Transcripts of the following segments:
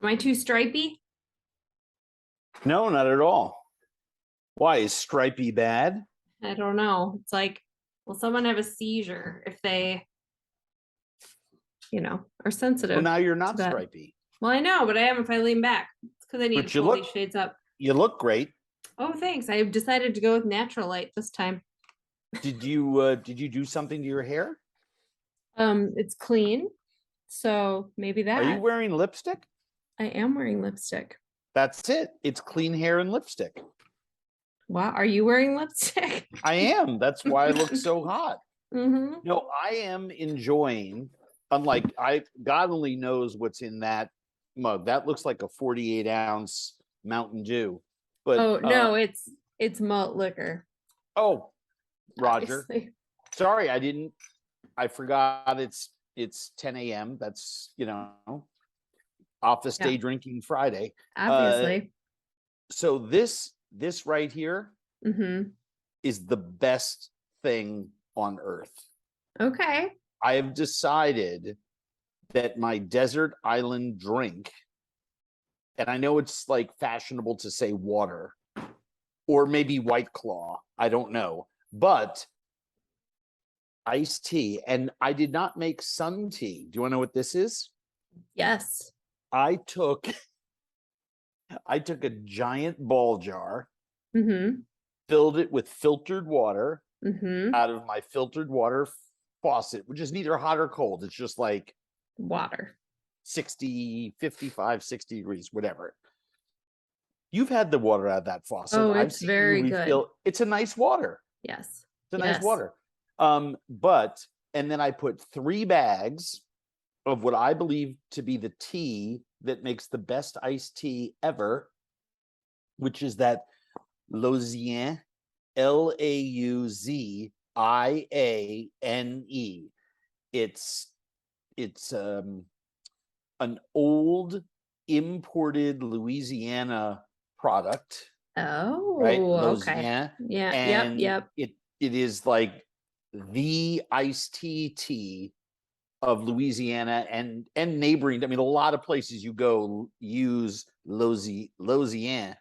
Am I too stripy? No, not at all. Why is stripey bad? I don't know. It's like, will someone have a seizure if they, are Well, sensitive now you're to not that? stripey, Well, I know, but I am if I lean back. It's because I need to but you pull these look shades up. you look great. Oh, thanks. I've decided to go with natural light this time. Did you do something to your hair? It's clean, so maybe Are you that. wearing lipstick? I am wearing lipstick. That's it. It's clean hair and lipstick. Wow, are you wearing lipstick? I am. That's why I look so hot. Mm-hmm. No, I am enjoying, unlike God only knows what's in that mug. That looks like a 48-ounce Mountain Dew. But Oh no, it's malt liquor, oh, Roger. obviously. Sorry, I forgot it's 10 a.m. That's office Yeah, day drinking Friday. obviously. So this right here Mm-hmm. is the best thing on earth. Okay. I have decided that my desert island drink, and I know it's like fashionable to say water or maybe White Claw, I don't know, but iced tea. And I did not make sun tea. Do you want to know what this is? Yes. I took a giant ball jar, Mm-hmm. filled it with filtered water Mm-hmm. out of my filtered water faucet, which is neither hot or cold. It's just like Water. 60, 55, 60 degrees, whatever. You've had the water out of that faucet. Oh, I've it's seen you very good. refill. It's a nice water. Yes. It's a nice Yes. water. And then I put 3 bags of what I believe to be the tea that makes the best iced tea ever, which is that Lauziane, Lauziane. It's an old imported Louisiana product, right? Oh, okay. Lauziane, Yeah. Yep. and Yep. it is like the iced tea of Louisiana and neighboring. I mean, a lot of places you go use Lauziane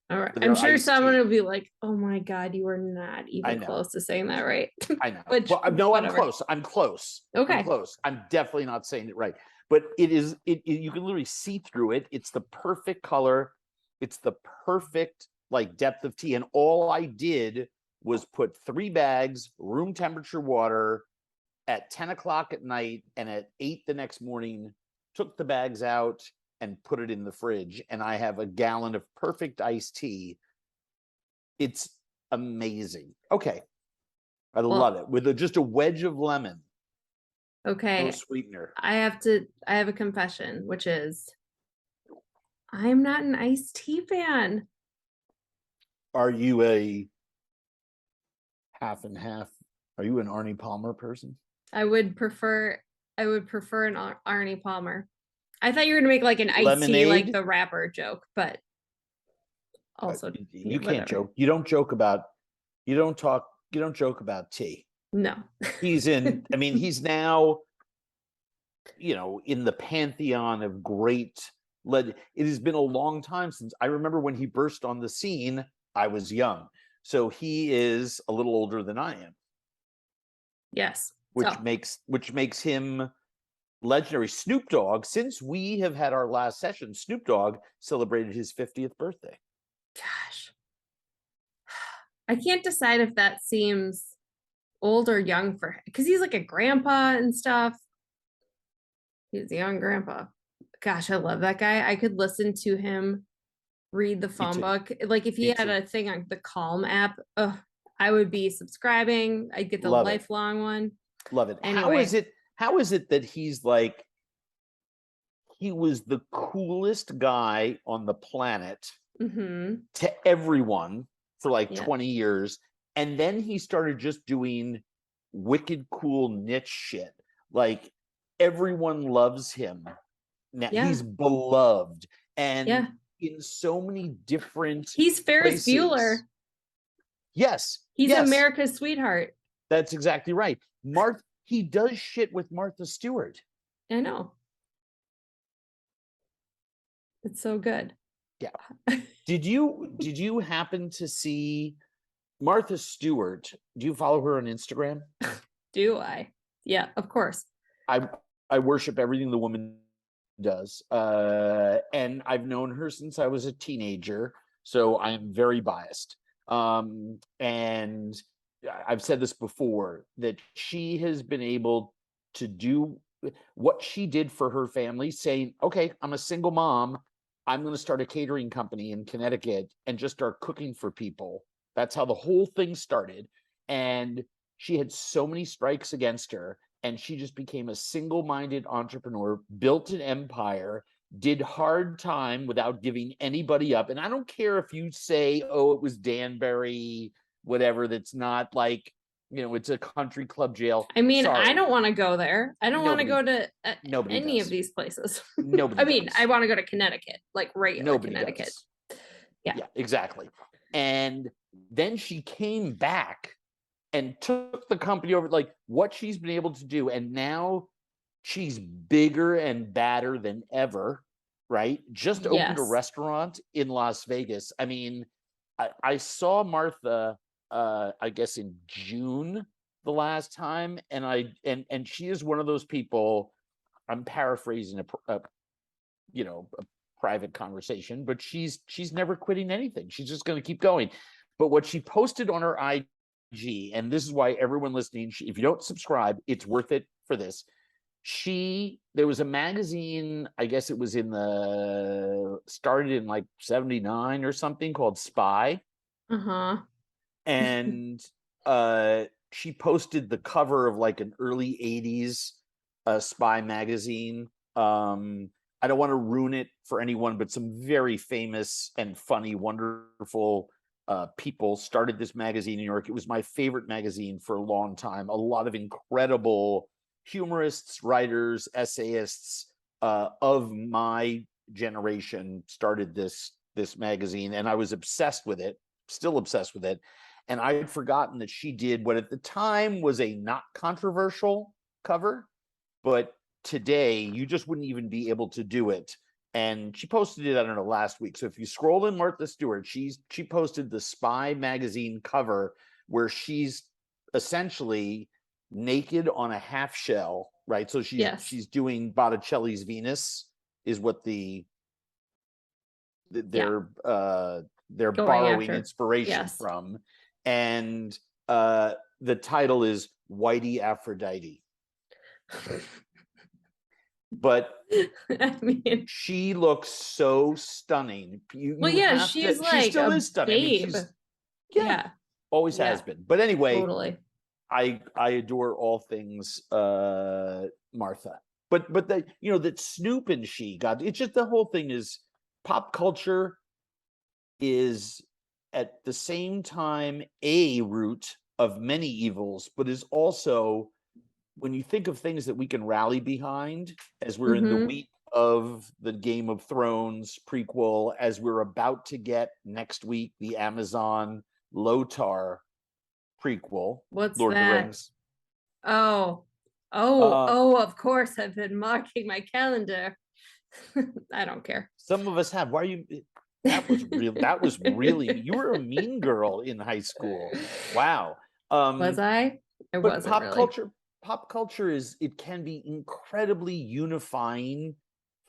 All right. for I'm their sure iced someone tea. will be like, "Oh my God, you are not I even know. close to saying that right." I know. Which, Well, no, I'm whatever. close. I'm close. I'm Okay. close. I'm definitely not saying it right. But it is, you can literally see through it. It's the perfect color. It's the perfect like depth of tea. And all I did was put 3 bags, room temperature water at 10 o'clock at night, and at 8 the next morning, took the bags out and put it in the fridge. And I have a gallon of perfect iced tea. It's amazing. Okay. I love Well, it with just a wedge of lemon, no okay. sweetener. I have a confession, which is I'm not an iced tea fan. Are you a half and half? Are you an Arnie Palmer person? I would prefer an Arnie Palmer. I thought you were gonna make like an iced tea like Lemonade? the rapper joke, but also You can't whatever. joke. You don't joke about. You don't talk. You don't joke about tea. No. He's in. I mean, he's now, in the pantheon of great. It has been a long time since I remember when he burst on the scene. I was young, so he is a little older than I am, Yes. which So makes him legendary. Snoop Dogg, since we have had our last session, Snoop Dogg celebrated his 50th birthday. gosh. I can't decide if that seems old or young for him because he's like a grandpa and stuff. He's a young grandpa. Gosh, I love that guy. I could listen to him read the Me phone too. book. Like if he Me had too. a thing on the Calm app, I would be subscribing. I'd get the Love it. lifelong one. Love it. Anyway. How is it that he's like, he was the coolest guy on the planet Mm-hmm. to everyone for like Yeah. 20 years. And then he started just doing wicked cool niche shit. Like everyone loves him. Now Yeah. he's beloved and Yeah. in so many different He's Ferris Bueller. places. Yes, He's yes, America's sweetheart. that's exactly right. He does shit with Martha Stewart. I know. It's so good. Yeah. Did you happen to see Martha Stewart? Do you follow her on Instagram? Do I? Yeah, of course. I I worship everything the woman does. And I've known her since I was a teenager, so I am very biased. And I've said this before that she has been able to do what she did for her family, saying, okay, I'm a single mom. I'm going to start a catering company in Connecticut and just start cooking for people. That's how the whole thing started. And she had so many strikes against her, and she just became a single-minded entrepreneur, built an empire, did hard time without giving anybody up. And I don't care if you say, oh, it was Danbury, whatever, that's not like, it's a country club jail. I mean, I Sorry, don't want to go there. I don't want to nobody go to nobody any of does. these places. Nobody I mean, I does. want to go to Connecticut, like regular Nobody Connecticut. does. Yeah. Yeah, exactly. And then she came back and took the company over, like what she's been able to do. And now she's bigger and badder than ever, right? Just opened a Yes. restaurant in Las Vegas. I mean, I saw Martha, I guess in June the last time, and she is one of those people. I'm paraphrasing a private conversation, but she's never quitting anything. She's just going to keep going. But what she posted on her IG, and this is why everyone listening, if you don't subscribe, it's worth it for this. There was a magazine, I guess it was started in like 79 or something, called Spy. Uh-huh. And she posted the cover of like an early 80s Spy magazine. I don't want to ruin it for anyone, but some very famous and funny, wonderful people started this magazine in New York. It was my favorite magazine for a long time. A lot of incredible humorists, writers, essayists of my generation started this magazine, and I was obsessed with it, still obsessed with it. And I had forgotten that she did what at the time was a not controversial cover, but today you just wouldn't even be able to do it. And she posted it, I don't know, last week. So if you scroll in Martha Stewart, she posted the Spy magazine cover where she's essentially naked on a half shell, right? So Yes. she's doing Botticelli's Venus, is what Yeah. they're Going borrowing after. inspiration Yes. from. And the title is Whitey Aphrodite. But I mean, she looks so stunning. well, You yeah, have she's to. She like still a is stunning. I mean, babe. yeah, Yeah. always has Yeah. been. But anyway, Totally. I adore all things Martha. But that Snoop and she got, it's just, the whole thing is pop culture is at the same time a root of many evils, but is also, when you think of things that we can rally behind, as we're in the Mm-hmm. week of the Game of Thrones prequel, as we're about to get next week the Amazon Lotar prequel, What's Lord of the that? Rings. Oh, Uh, of course, I've been marking my calendar. I don't care. some of us have. Why are you? That was real. That was really. You were a mean girl in high school. Wow. Was I? I But wasn't really. pop culture is, it can be incredibly unifying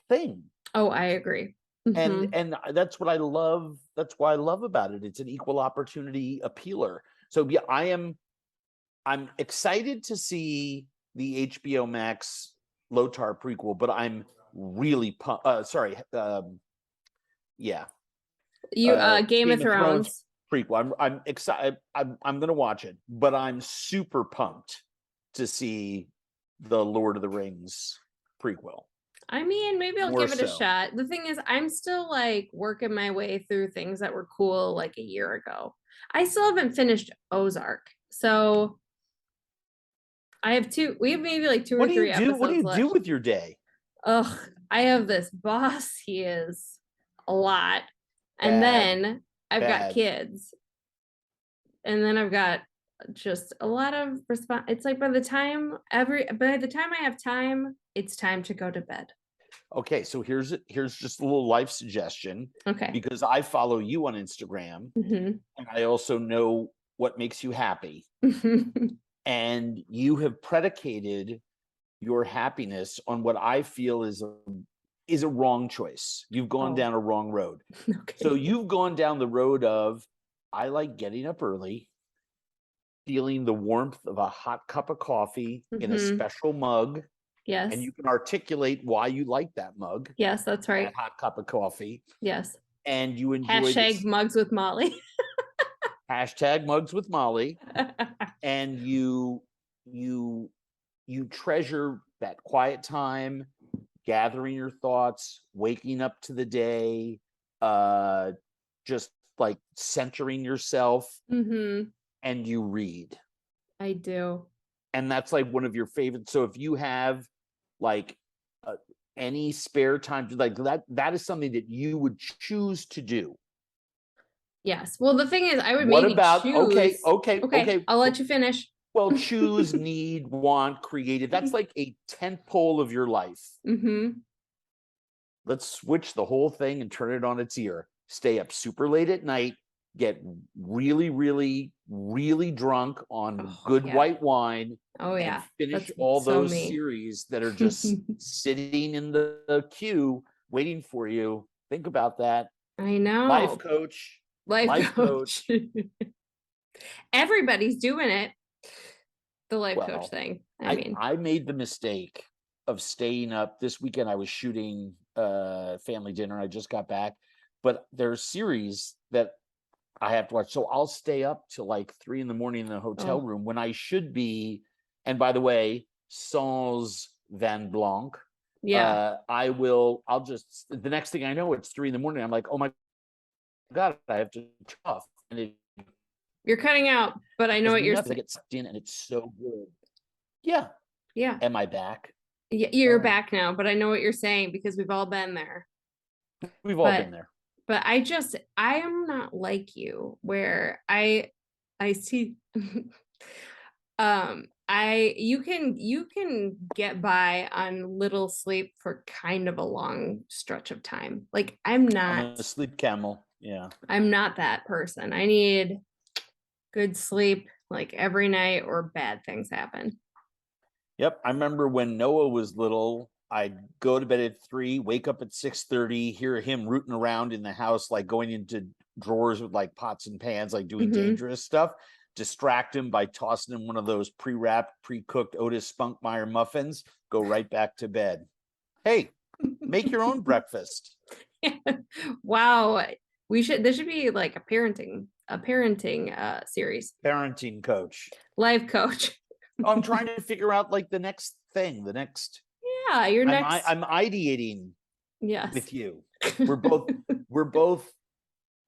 thing. Oh, I agree. Hmm. And that's what I love. That's why I love about it. It's an equal opportunity appealer. So yeah, I'm excited to see the HBO Max Lotar prequel, but I'm really sorry, yeah, You Game of Game of Thrones Thrones. prequel. I'm excited. I'm gonna watch it, but I'm super pumped to see the Lord of the Rings prequel. I mean, maybe I'll More give it a so. shot. The thing is, I'm still like working my way through things that were cool like a year ago. I still haven't finished Ozark. So we have maybe like two What or do you three do? What do episodes you do left. with your day? Ugh, I have this boss. He is a lot. And Bad, then I've got bad. kids. And then I've got just a lot of response. It's like by the time I have time, it's time to go to bed. Okay, so here's just a little life suggestion, Okay. because I follow you on Instagram Hmm. and I also know what makes you happy. And you have predicated your happiness on what I feel is a wrong choice. You've gone Oh, down a wrong road. So okay. you've gone down the road of, I like getting up early, feeling the warmth of a hot cup of coffee in a Hmm. special mug, and Yes. you can articulate why you like that mug, Yes, that's that right. hot cup of coffee, Yes. and you enjoy Hashtag this mugs with Molly. hashtag mugs with Molly, and you you treasure that quiet time, gathering your thoughts, waking up to the day, uh just like centering yourself, Hmm. and you read. I do. And that's like one of your favorites. So if you have like uh, any spare time, like that is something that you would choose to do. Yes. Well, the thing is, I would What maybe about, okay, choose. okay, Okay, okay, I'll let you finish. well, choose, need, want, creative. That's like a tent pole of your life. Hmm. Let's switch the whole thing and turn it on its ear. Stay up super late at night, get really, really, really drunk on Oh, good yeah. white wine, Oh, and yeah. finish That's all so those me. series that are just sitting in the queue waiting for you. Think about that. I Life know. coach, Life life coach. coach. Everybody's doing it. The life coach Well, thing. I I mean, I made the mistake of staying up this weekend. I was shooting family dinner. I just got back, but there's series that I have to watch. So I'll stay up till like 3 in the morning in the hotel oh, room when I should be. And by the way, Sans Van Blanc. yeah. I'll just, the next thing I know, it's 3 in the morning. I'm like, oh my God, I have to turn off. And it You're cutting out, but I know doesn't what mean you're nothing. I saying. get sucked in and it's so good. Yeah. Yeah. Am I back? You're All right. back now, but I know what you're saying because we've all been there. We've all But been there. I am not like you where I see I you can get by on little sleep for kind of a long stretch of time. Like I'm a sleep camel. Yeah. I'm not that person. I need good sleep like every night or bad things happen. Yep. I remember when Noah was little, I'd go to bed at 3, wake up at 6:30, hear him rooting around in the house, like going into drawers with like pots and pans, like doing Hmm. dangerous stuff. Distract him by tossing him one of those pre-wrapped, pre-cooked Otis Spunkmeyer muffins. Go right back to bed. Hey, make your own breakfast. Wow. This should be like a parenting series. Parenting coach. Life coach. I'm trying to figure out like the next thing, the next. Yeah, your next. I'm ideating Yes. with you. We're both we're both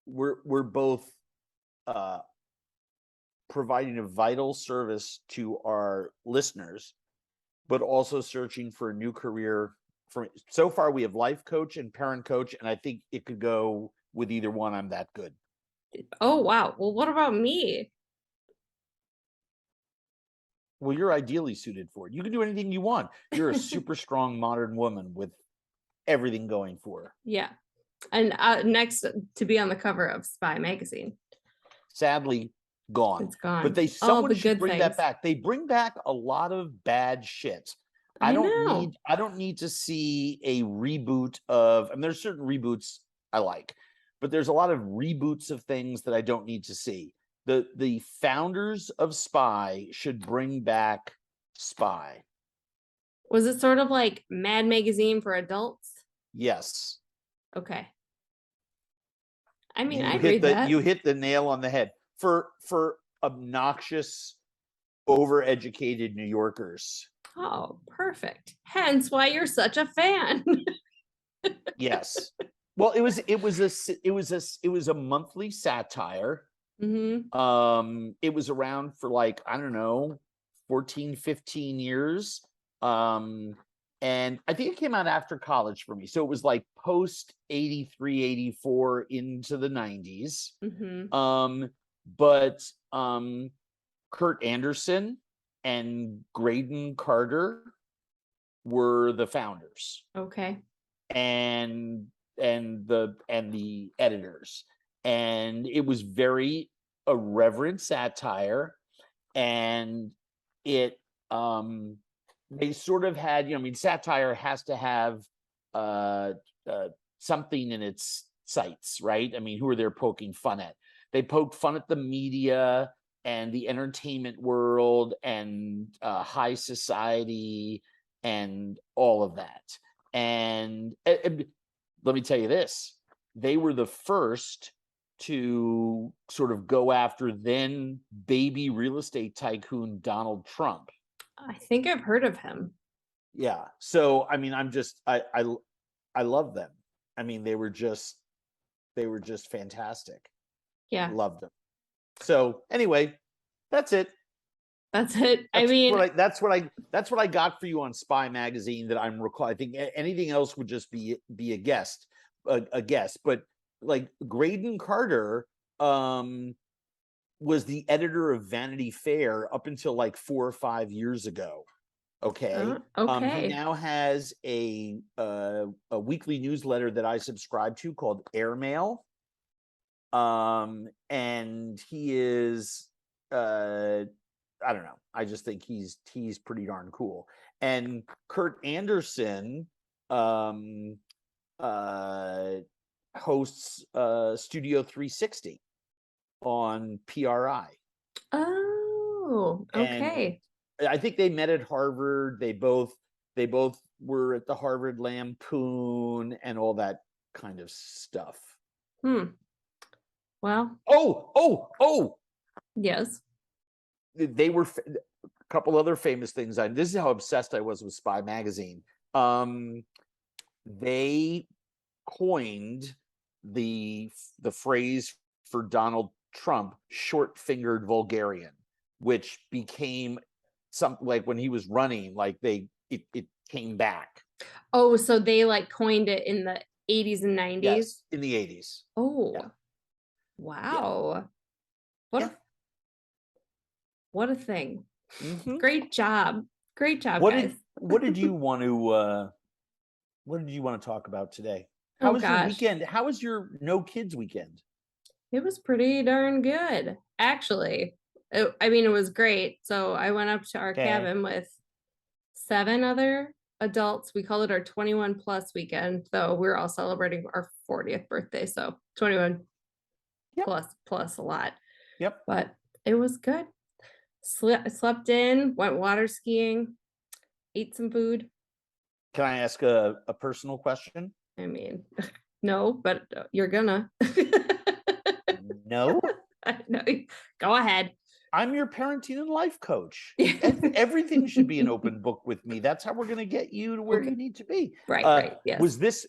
we're both uh providing a vital service to our listeners, but also searching for a new career. For so far, we have life coach and parent coach, and I think it could go with either one. I'm that good. Oh, wow. Well, what about me? Well, you're ideally suited for it. You can do anything you want. You're a super strong modern woman with everything going for her. Yeah. And next to be on the cover of Spy magazine. Sadly, gone. It's But gone. they All someone the should good bring that things. back. They bring back a lot of bad shit. I know. I don't need to see a reboot of, I mean, there's certain reboots I like, but there's a lot of reboots of things that I don't need to see. The founders of Spy should bring back Spy. Was it sort of like Mad Magazine for adults? Yes. Okay. I mean, I'd read that. You hit the nail on the head for obnoxious, overeducated New Yorkers. Oh, perfect. Hence why you're such a fan. Yes. Well, it was a monthly satire. Hmm. It was around for like, I don't know, 14, 15 years. And I think it came out after college for me. So it was like post 83, 84 into the 90s. Hmm. But Kurt Anderson and Graydon Carter were the founders. Okay. and the editors, and it was very irreverent satire, and it they sort of had, I mean, satire has to have something in its sights, right? I mean, who are they poking fun at? They poked fun at the media and the entertainment world and high society and all of that. And let me tell you this, they were the first to sort of go after then baby real estate tycoon Donald Trump. I think I've heard of him. Yeah. So I mean, I love them. I mean, they were just fantastic. Yeah. Loved them. So anyway, that's it. That's it. That's what I got for you on Spy Magazine that I'm recalling. I think anything else would just be a guess, but like Graydon Carter was the editor of Vanity Fair up until like 4 or 5 years ago. Okay. Okay. He now has a weekly newsletter that I subscribe to called Airmail. And he is I don't know. I just think he's pretty darn cool. And Kurt Anderson hosts Studio 360 on PRI. Oh, okay. And I think they met at Harvard. They both were at the Harvard Lampoon and all that kind of stuff. Well. Oh. Yes. They were a couple other famous things. This is how obsessed I was with Spy Magazine. They coined the phrase for Donald Trump, short-fingered vulgarian, which became something like when he was running, like it came back. Oh, so they like coined it in the 80s and 90s? Yes, in the 80s. Oh, yeah. Wow. Yeah. What a thing. Mm-hmm. Great job, guys. What did you want to talk about today? How was your weekend? How was your no kids weekend? It was pretty darn good, actually. It was great. So I went up to our cabin with 7 other adults. We call it our 21 plus weekend, though we're all celebrating our 40th birthday. So 21 plus a lot. Yep. But it was good. Slept in, went water skiing, ate some food. Can I ask a personal question? I mean, no, but you're gonna. No? No, go ahead. I'm your parenting and life coach. Everything should be an open book with me. That's how we're going to get you to where you need to be. Right. Yes. Was this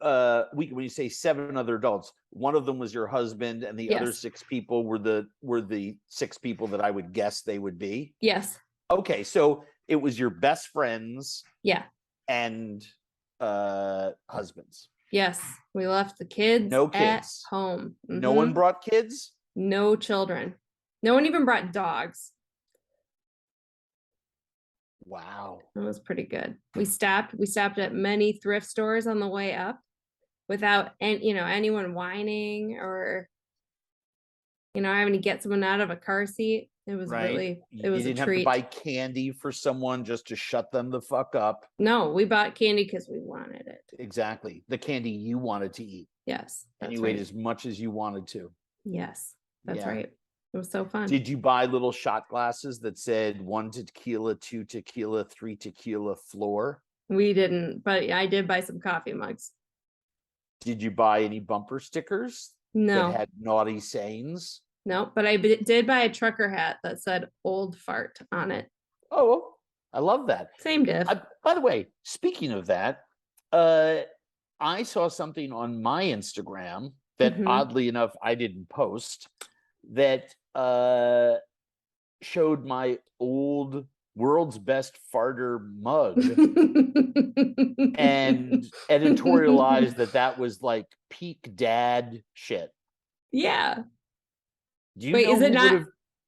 when you say 7 other adults, one of them was your husband and the other 6 people were the 6 people that I would guess they would be? Yes. Okay, so it was your best friends. Yeah. And husbands. Yes, we left the kids at home. Mm-hmm. No one brought kids? No children. No one even brought dogs. Wow. It was pretty good. We stopped at many thrift stores on the way up without anyone whining or having to get someone out of a car seat. It was really it was a treat. You didn't have to buy candy for someone just to shut them the fuck up. No, we bought candy because we wanted it. Exactly. The candy you wanted to eat. Yes. And you ate as much as you wanted to. Yes, that's right. It was so fun. Did you buy little shot glasses that said 1 tequila, 2 tequila, 3 tequila floor? We didn't, but I did buy some coffee mugs. Did you buy any bumper stickers? No. That had naughty sayings? No, but I did buy a trucker hat that said old fart on it. Oh, I love that. Same diff. By the way, speaking of that, I saw something on my Instagram that oddly enough I didn't post that showed my old world's best farter mug and editorialized that was like peak dad shit. Yeah. Do you Wait, know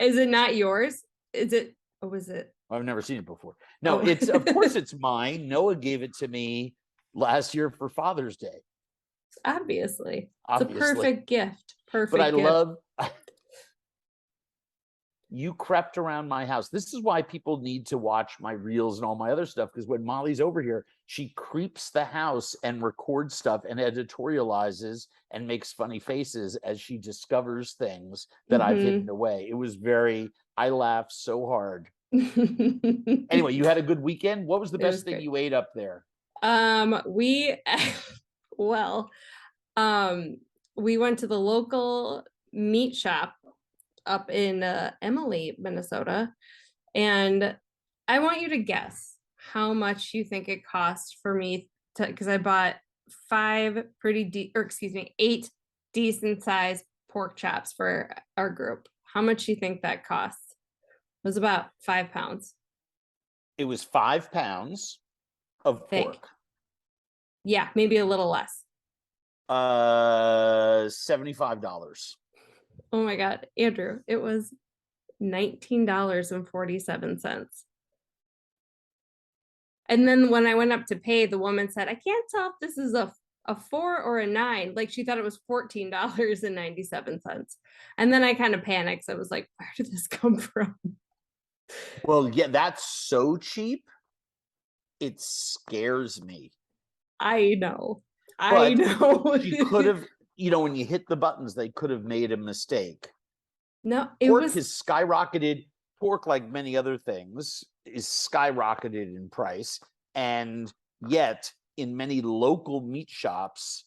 is it not yours? Is it, or was it? I've never seen it before. No, it's of course it's mine. Noah gave it to me last year for Father's Day. Obviously. It's a Obviously. perfect gift. But I Perfect gift. love you crept around my house. This is why people need to watch my reels and all my other stuff, because when Molly's over here, she creeps the house and records stuff and editorializes and makes funny faces as she discovers things that I've hidden away. It was I laughed so hard. Anyway, you had a good weekend. What was the best thing you ate up there? We well, we went to the local meat shop up in Emily, Minnesota, and I want you to guess how much you think it cost for me to, because I bought 8 decent sized pork chops for our group. How much do you think that costs? It was about 5 pounds. It was 5 pounds of pork. Yeah, maybe a little less. $75. Oh my God, Andrew, it was $19.47. And then when I went up to pay, the woman said, I can't tell if this is a 4 or a 9. Like she thought it was $14.97. And then I kind of panicked. I was like, where did this come from? Well, yeah, that's so cheap. It scares me. I know. But She could have, when you hit the buttons, they could have made a mistake. No, pork has skyrocketed. Pork, like many other things, is skyrocketed in price. And yet, in many local meat shops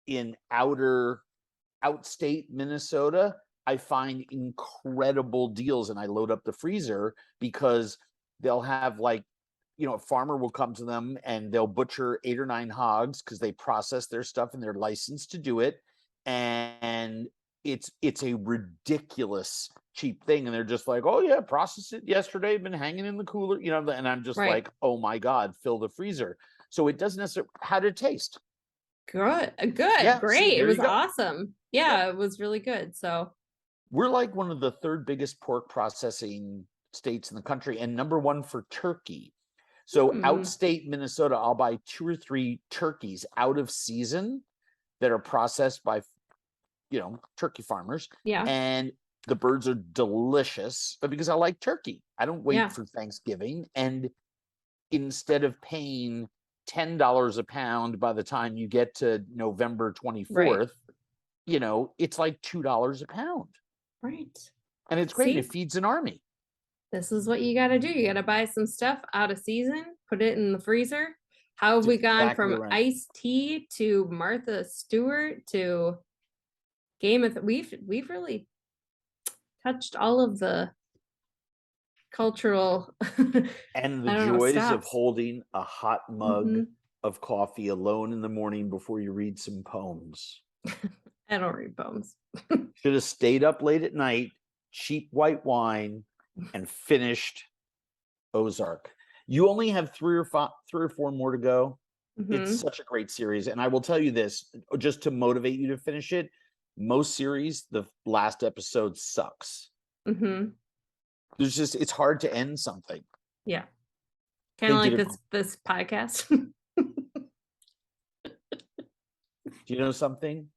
in outstate Minnesota, I find incredible deals, and I load up the freezer because they'll have a farmer will come to them and they'll butcher 8 or 9 hogs because they process their stuff and they're licensed to do it. And it's a ridiculous cheap thing. And they're just like, oh yeah, processed it yesterday, been hanging in the cooler, and I'm just like, oh my God, fill the freezer. So it doesn't necessarily, how did it taste? Good, Yeah, great. It was awesome. Yeah, it was really good. So we're like one of the 3rd biggest pork processing states in the country and number 1 for turkey. So outstate Minnesota, I'll buy 2 or 3 turkeys out of season that are processed by, turkey farmers. Yeah. And the birds are delicious, but because I like turkey, I don't wait for Thanksgiving. And instead of paying $10 a pound by the time you get to November 24th, it's like $2 a pound. Right. And it's great. It feeds an army. This is what you got to do. You got to buy some stuff out of season, put it in the freezer. How have we gone from iced tea to Martha Stewart to Game of we've really touched all of the cultural and the joys of holding a hot mug of coffee alone in the morning before you read some poems. I don't read poems. Should have stayed up late at night, cheap white wine, and finished Ozark. You only have 3 or 4 more to go. It's such a great series. And I will tell you this, just to motivate you to finish it, most series, the last episode sucks. There's just, it's hard to end something. Yeah. Kind of like this podcast. Do you know something?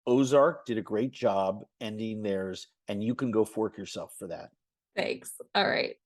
Ozark did a great job ending theirs, and you can go fork yourself for that. Thanks. All right.